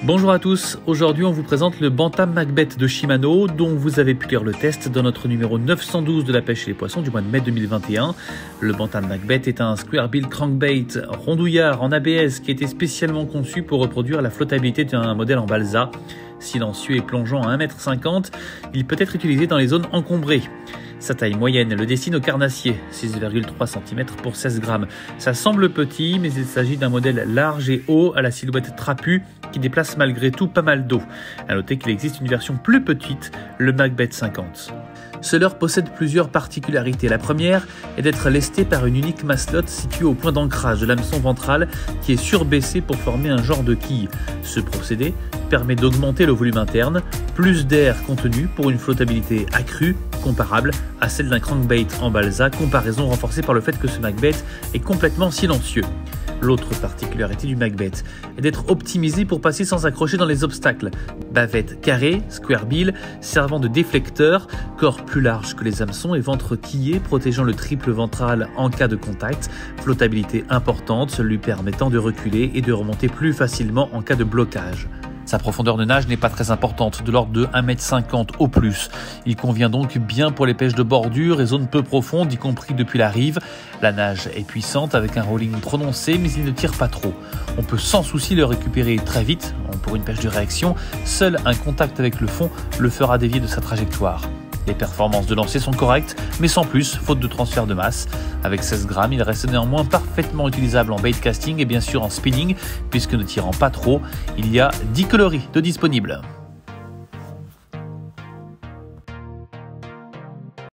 Bonjour à tous, aujourd'hui on vous présente le Bantam Macbeth de Shimano dont vous avez pu lire le test dans notre numéro 912 de la pêche et les poissons du mois de mai 2021. Le Bantam Macbeth est un square bill crankbait rondouillard en ABS qui a été spécialement conçu pour reproduire la flottabilité d'un modèle en balsa. Silencieux et plongeant à 1,50 m, il peut être utilisé dans les zones encombrées. Sa taille moyenne le destine au carnassier, 6,3 cm pour 16 grammes. Ça semble petit, mais il s'agit d'un modèle large et haut à la silhouette trapue qui déplace malgré tout pas mal d'eau. A noter qu'il existe une version plus petite, le Macbeth 50. Ce leurre possède plusieurs particularités. La première est d'être lesté par une unique masselotte située au point d'ancrage de l'hameçon ventral qui est surbaissé pour former un genre de quille. Ce procédé permet d'augmenter le volume interne, plus d'air contenu pour une flottabilité accrue, comparable à celle d'un crankbait en balsa, comparaison renforcée par le fait que ce Macbeth est complètement silencieux. L'autre particularité du Macbeth est d'être optimisé pour passer sans accrocher dans les obstacles. Bavette carrée, square bill, servant de déflecteur, corps plus large que les hameçons et ventre quillé protégeant le triple ventral en cas de contact, flottabilité importante lui permettant de reculer et de remonter plus facilement en cas de blocage. Sa profondeur de nage n'est pas très importante, de l'ordre de 1,50 m au plus. Il convient donc bien pour les pêches de bordure et zones peu profondes, y compris depuis la rive. La nage est puissante avec un rolling prononcé, mais il ne tire pas trop. On peut sans souci le récupérer très vite. Pour une pêche de réaction, seul un contact avec le fond le fera dévier de sa trajectoire. Les performances de lancer sont correctes, mais sans plus, faute de transfert de masse. Avec 16 grammes, il reste néanmoins parfaitement utilisable en bait casting et bien sûr en spinning, puisque ne tirant pas trop, il y a 10 coloris de disponibles.